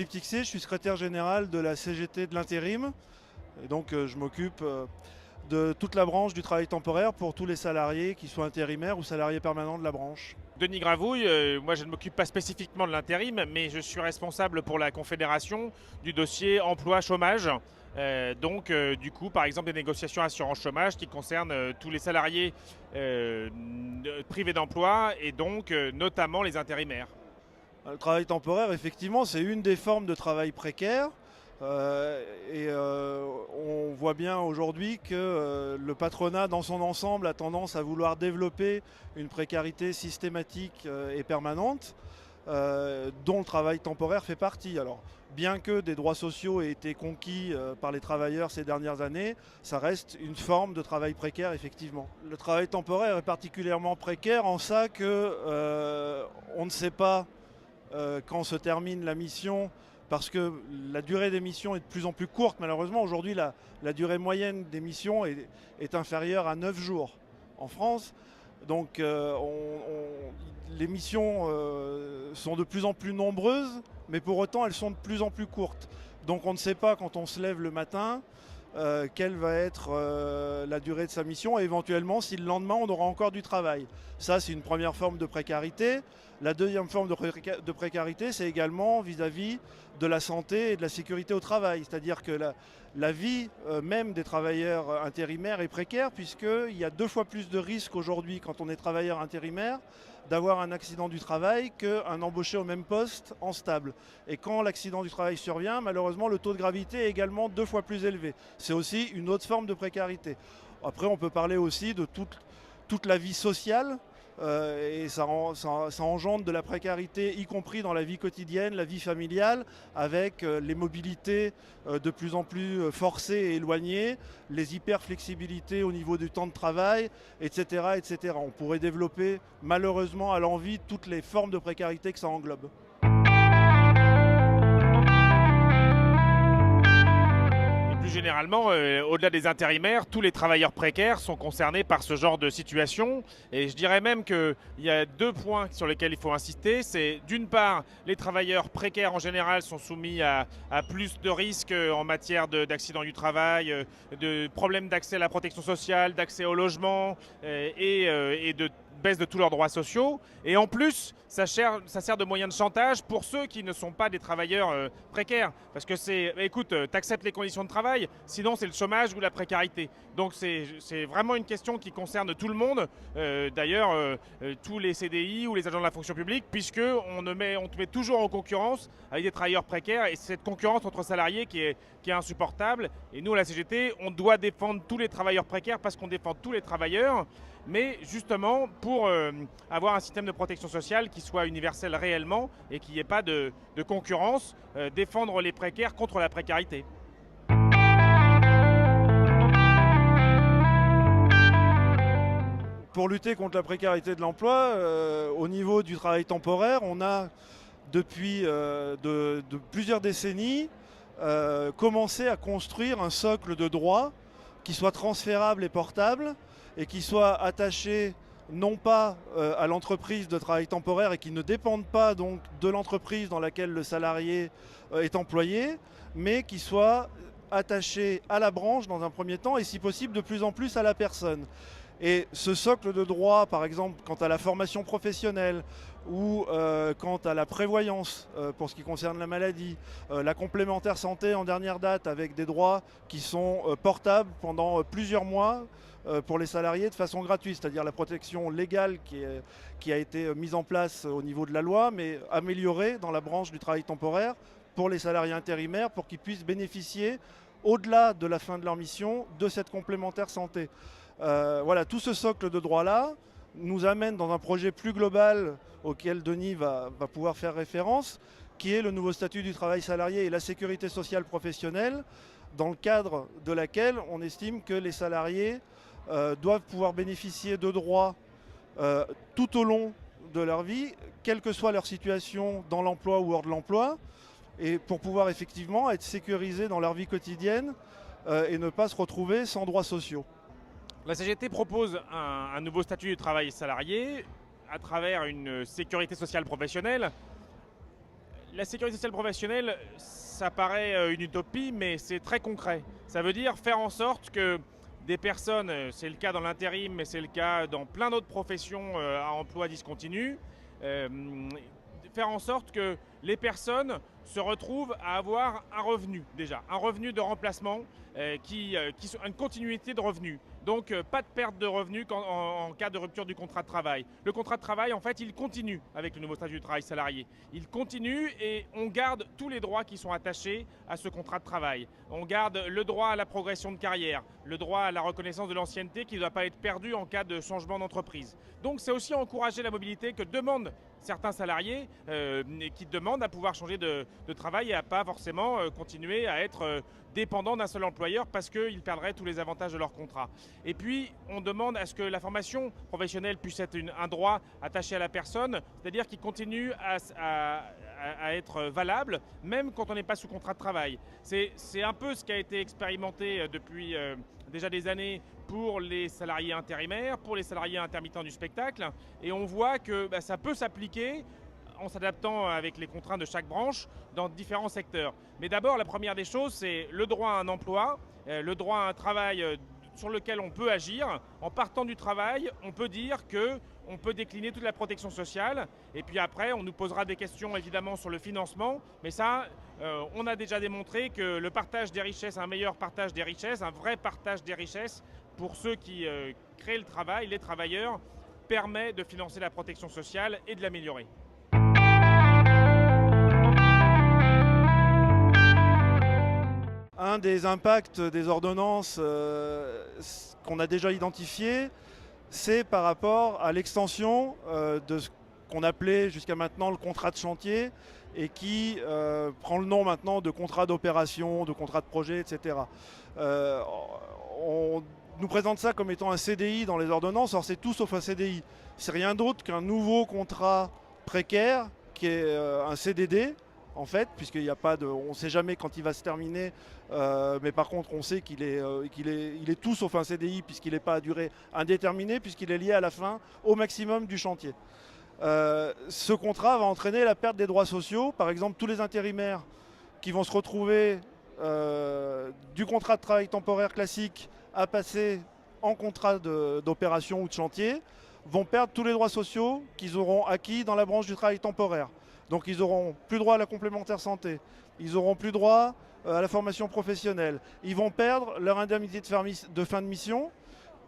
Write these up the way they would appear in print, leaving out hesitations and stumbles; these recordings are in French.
Tixé, je suis secrétaire général de la CGT de l'intérim. Et donc je m'occupe de toute la branche du travail temporaire pour tous les salariés, qui soient intérimaires ou salariés permanents de la branche. Denis Gravouille, moi je ne m'occupe pas spécifiquement de l'intérim, mais je suis responsable pour la Confédération du dossier emploi-chômage. Du coup, par exemple, des négociations assurance chômage qui concernent tous les salariés privés d'emploi et donc notamment les intérimaires. Le travail temporaire, effectivement, c'est une des formes de travail précaire. On voit bien aujourd'hui que le patronat dans son ensemble a tendance à vouloir développer une précarité systématique et permanente, dont le travail temporaire fait partie. Alors, bien que des droits sociaux aient été conquis par les travailleurs ces dernières années, ça reste une forme de travail précaire, effectivement. Le travail temporaire est particulièrement précaire en ça que on ne sait pas quand se termine la mission, parce que la durée des missions est de plus en plus courte. Malheureusement, aujourd'hui, la durée moyenne des missions est inférieure à 9 jours en France. Donc les missions sont de plus en plus nombreuses, mais pour autant, elles sont de plus en plus courtes. Donc on ne sait pas quand on se lève le matin quelle va être la durée de sa mission et éventuellement si le lendemain on aura encore du travail. Ça, c'est une première forme de précarité. La deuxième forme de précarité, c'est également vis-à-vis de la santé et de la sécurité au travail. C'est-à-dire que la vie même des travailleurs intérimaires est précaire, puisqu'il y a 2 fois plus de risques aujourd'hui quand on est travailleur intérimaire d'avoir un accident du travail qu'un embauché au même poste en stable. Et quand l'accident du travail survient, malheureusement, le taux de gravité est également 2 fois plus élevé. C'est aussi une autre forme de précarité. Après, on peut parler aussi de toute la vie sociale, et ça engendre de la précarité, y compris dans la vie quotidienne, la vie familiale, avec les mobilités de plus en plus forcées et éloignées, les hyper-flexibilités au niveau du temps de travail, etc., etc. On pourrait développer malheureusement à l'envi toutes les formes de précarité que ça englobe. Plus généralement, au-delà des intérimaires, tous les travailleurs précaires sont concernés par ce genre de situation. Et je dirais même qu'il y a 2 points sur lesquels il faut insister. C'est d'une part, les travailleurs précaires en général sont soumis à plus de risques en matière d'accidents du travail, de problèmes d'accès à la protection sociale, d'accès au logement et de baisse de tous leurs droits sociaux. Et en plus, ça sert de moyen de chantage pour ceux qui ne sont pas des travailleurs précaires. Parce que c'est, écoute, t'acceptes les conditions de travail, sinon c'est le chômage ou la précarité. Donc c'est vraiment une question qui concerne tout le monde. D'ailleurs, tous les CDI ou les agents de la fonction publique, puisque on te met toujours en concurrence avec des travailleurs précaires. Et c'est cette concurrence entre salariés qui est insupportable. Et nous, à la CGT, on doit défendre tous les travailleurs précaires parce qu'on défend tous les travailleurs. Mais justement, pour avoir un système de protection sociale qui soit universel réellement et qu'il n'y ait pas de concurrence, défendre les précaires contre la précarité. Pour lutter contre la précarité de l'emploi, au niveau du travail temporaire, on a depuis de plusieurs décennies commencé à construire un socle de droits qui soit transférable et portable, et qui soit attaché non pas à l'entreprise de travail temporaire et qui ne dépendent pas donc de l'entreprise dans laquelle le salarié est employé, mais qui soit attaché à la branche dans un premier temps et si possible de plus en plus à la personne. Et ce socle de droit, par exemple, quant à la formation professionnelle ou quant à la prévoyance pour ce qui concerne la maladie, la complémentaire santé en dernière date avec des droits qui sont portables pendant plusieurs mois pour les salariés de façon gratuite, c'est-à-dire la protection légale qui a été mise en place au niveau de la loi, mais améliorée dans la branche du travail temporaire pour les salariés intérimaires pour qu'ils puissent bénéficier, au-delà de la fin de leur mission, de cette complémentaire santé. Voilà, tout ce socle de droits-là nous amène dans un projet plus global auquel Denis va pouvoir faire référence, qui est le nouveau statut du travail salarié et la sécurité sociale professionnelle, dans le cadre de laquelle on estime que les salariés doivent pouvoir bénéficier de droits tout au long de leur vie, quelle que soit leur situation dans l'emploi ou hors de l'emploi, et pour pouvoir effectivement être sécurisés dans leur vie quotidienne et ne pas se retrouver sans droits sociaux. La CGT propose un nouveau statut du travail salarié à travers une sécurité sociale professionnelle. La sécurité sociale professionnelle, ça paraît une utopie, mais c'est très concret. Ça veut dire faire en sorte que des personnes, c'est le cas dans l'intérim, mais c'est le cas dans plein d'autres professions à emploi discontinu, faire en sorte que les personnes se retrouvent à avoir un revenu déjà, un revenu de remplacement, une continuité de revenus. Donc pas de perte de revenus en cas de rupture du contrat de travail. Le contrat de travail, en fait, il continue avec le nouveau statut du travail salarié. Il continue et on garde tous les droits qui sont attachés à ce contrat de travail. On garde le droit à la progression de carrière, le droit à la reconnaissance de l'ancienneté qui ne doit pas être perdu en cas de changement d'entreprise. Donc c'est aussi encourager la mobilité que demandent certains salariés qui demandent à pouvoir changer de travail et à pas forcément continuer à être dépendants d'un seul employeur parce qu'ils perdraient tous les avantages de leur contrat. Et puis, on demande à ce que la formation professionnelle puisse être un droit attaché à la personne, c'est-à-dire qu'il continue à être valable, même quand on n'est pas sous contrat de travail. C'est un peu ce qui a été expérimenté depuis déjà des années pour les salariés intérimaires, pour les salariés intermittents du spectacle, et on voit que ça peut s'appliquer en s'adaptant avec les contraintes de chaque branche dans différents secteurs. Mais d'abord, la première des choses, c'est le droit à un emploi, le droit à un travail sur lequel on peut agir. En partant du travail, on peut dire qu'on peut décliner toute la protection sociale. Et puis après, on nous posera des questions évidemment sur le financement. Mais ça, on a déjà démontré que le partage des richesses, un meilleur partage des richesses, un vrai partage des richesses pour ceux qui créent le travail, les travailleurs, permet de financer la protection sociale et de l'améliorer. Un des impacts des ordonnances qu'on a déjà identifié, c'est par rapport à l'extension de ce qu'on appelait jusqu'à maintenant le contrat de chantier et qui prend le nom maintenant de contrat d'opération, de contrat de projet, etc. On nous présente ça comme étant un CDI dans les ordonnances, or c'est tout sauf un CDI. C'est rien d'autre qu'un nouveau contrat précaire qui est un CDD, en fait, puisqu'il n'y a pas de, on ne sait jamais quand il va se terminer, mais par contre on sait qu'il est tout sauf un CDI puisqu'il n'est pas à durée indéterminée, puisqu'il est lié à la fin au maximum du chantier. Ce contrat va entraîner la perte des droits sociaux. Par exemple, tous les intérimaires qui vont se retrouver du contrat de travail temporaire classique à passer en contrat d'opération ou de chantier vont perdre tous les droits sociaux qu'ils auront acquis dans la branche du travail temporaire. Donc ils n'auront plus droit à la complémentaire santé, ils n'auront plus droit à la formation professionnelle, ils vont perdre leur indemnité de fin de mission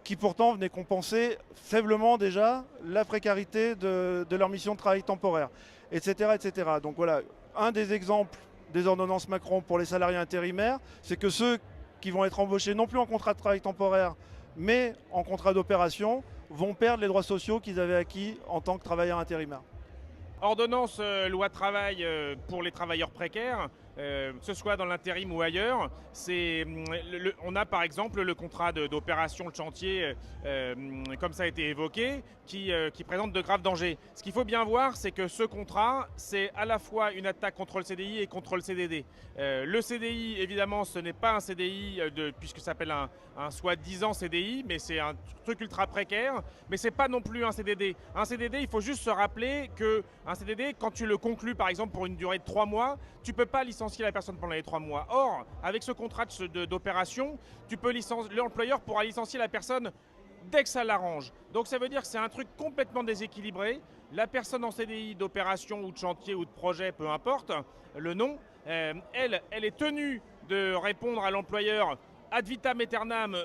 qui pourtant venait compenser faiblement déjà la précarité de leur mission de travail temporaire, etc., etc. Donc voilà, un des exemples des ordonnances Macron pour les salariés intérimaires, c'est que ceux qui vont être embauchés non plus en contrat de travail temporaire, mais en contrat d'opération, vont perdre les droits sociaux qu'ils avaient acquis en tant que travailleurs intérimaires. Ordonnance loi travail pour les travailleurs précaires, que ce soit dans l'intérim ou ailleurs, on a par exemple le contrat d'opération de chantier, comme ça a été évoqué, qui présente de graves dangers. Ce qu'il faut bien voir, c'est que ce contrat, c'est à la fois une attaque contre le CDI et contre le CDD. Le CDI, évidemment, ce n'est pas un CDI, puisque ça s'appelle un soi-disant CDI, mais c'est un truc ultra précaire, mais c'est pas non plus un CDD. Un CDD, il faut juste se rappeler qu'un CDD, quand tu le conclus par exemple pour une durée de 3 mois, tu ne peux pas licencier la personne pendant les 3 mois. Or, avec ce contrat d'opération, l'employeur pourra licencier la personne dès que ça l'arrange. Donc ça veut dire que c'est un truc complètement déséquilibré. La personne en CDI d'opération ou de chantier ou de projet, peu importe le nom, elle est tenue de répondre à l'employeur ad vitam aeternam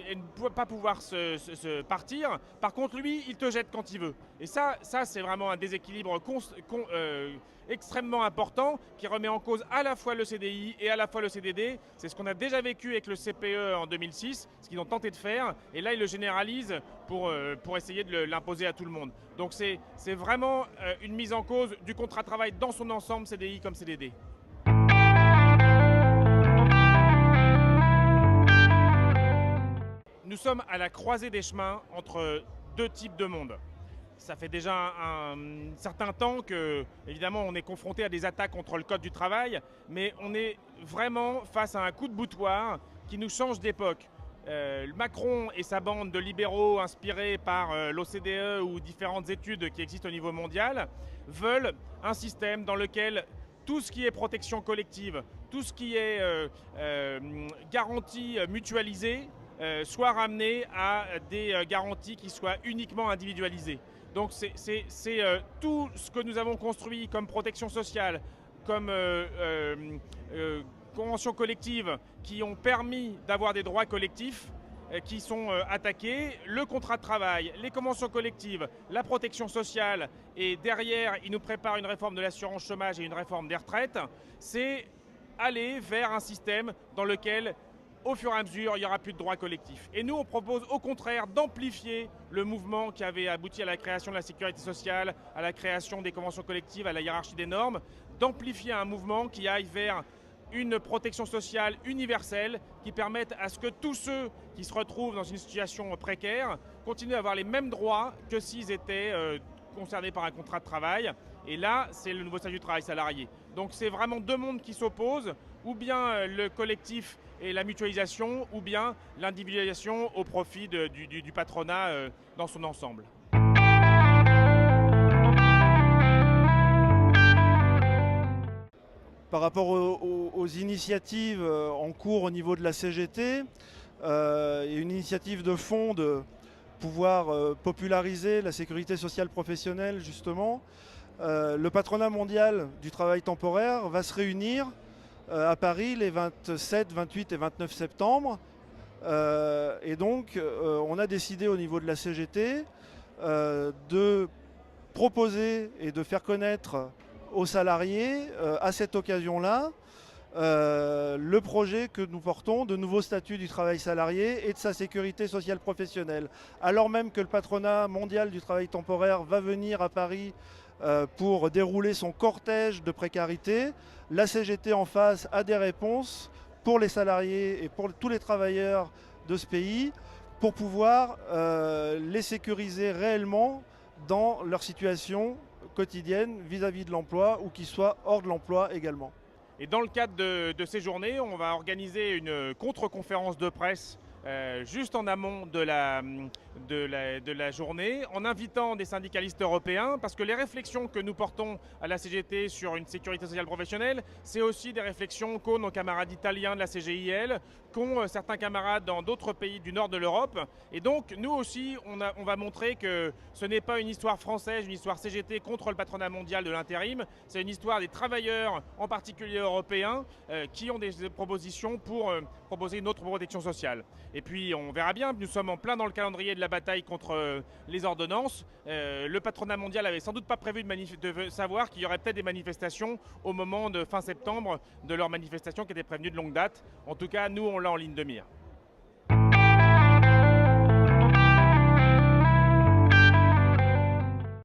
et ne pas pouvoir se partir. Par contre, lui, il te jette quand il veut. Et ça c'est vraiment un déséquilibre extrêmement important qui remet en cause à la fois le CDI et à la fois le CDD. C'est ce qu'on a déjà vécu avec le CPE en 2006, ce qu'ils ont tenté de faire. Et là, ils le généralisent pour essayer de l'imposer à tout le monde. Donc c'est vraiment une mise en cause du contrat de travail dans son ensemble, CDI comme CDD. Nous sommes à la croisée des chemins entre deux types de monde. Ça fait déjà un certain temps que, évidemment, on est confronté à des attaques contre le Code du travail, mais on est vraiment face à un coup de boutoir qui nous change d'époque. Macron et sa bande de libéraux inspirés par l'OCDE ou différentes études qui existent au niveau mondial veulent un système dans lequel tout ce qui est protection collective, tout ce qui est garantie mutualisée soit ramené à des garanties qui soient uniquement individualisées. Donc c'est tout ce que nous avons construit comme protection sociale, comme conventions collectives qui ont permis d'avoir des droits collectifs qui sont attaqués, le contrat de travail, les conventions collectives, la protection sociale, et derrière, il nous prépare une réforme de l'assurance chômage et une réforme des retraites, c'est aller vers un système dans lequel, au fur et à mesure, il n'y aura plus de droits collectifs. Et nous, on propose au contraire d'amplifier le mouvement qui avait abouti à la création de la sécurité sociale, à la création des conventions collectives, à la hiérarchie des normes, d'amplifier un mouvement qui aille vers une protection sociale universelle qui permette à ce que tous ceux qui se retrouvent dans une situation précaire continuent à avoir les mêmes droits que s'ils étaient concernés par un contrat de travail. Et là, c'est le nouveau statut du travail salarié. Donc c'est vraiment deux mondes qui s'opposent, ou bien le collectif et la mutualisation, ou bien l'individualisation au profit du patronat dans son ensemble. Par rapport aux initiatives en cours au niveau de la CGT, il y a une initiative de fond de pouvoir populariser la sécurité sociale professionnelle justement. Le patronat mondial du travail temporaire va se réunir à Paris les 27, 28 et 29 septembre. Et donc on a décidé au niveau de la CGT de proposer et de faire connaître aux salariés, à cette occasion-là, le projet que nous portons de nouveau statut du travail salarié et de sa sécurité sociale professionnelle. Alors même que le patronat mondial du travail temporaire va venir à Paris pour dérouler son cortège de précarité, la CGT en face a des réponses pour les salariés et pour tous les travailleurs de ce pays pour pouvoir les sécuriser réellement dans leur situation quotidienne vis-à-vis de l'emploi ou qu'ils soient hors de l'emploi également. Et dans le cadre de ces journées, on va organiser une contre-conférence de presse juste en amont de la journée, en invitant des syndicalistes européens, parce que les réflexions que nous portons à la CGT sur une sécurité sociale professionnelle, c'est aussi des réflexions qu'ont nos camarades italiens de la CGIL, qu'ont certains camarades dans d'autres pays du nord de l'Europe. Et donc, nous aussi, on va montrer que ce n'est pas une histoire française, une histoire CGT contre le patronat mondial de l'intérim, c'est une histoire des travailleurs, en particulier européens, qui ont des propositions pour proposer une autre protection sociale. Et puis on verra bien, nous sommes en plein dans le calendrier de la bataille contre les ordonnances. Le patronat mondial avait sans doute pas prévu de savoir qu'il y aurait peut-être des manifestations au moment de fin septembre de leur manifestation qui était prévenue de longue date. En tout cas, nous on l'a en ligne de mire.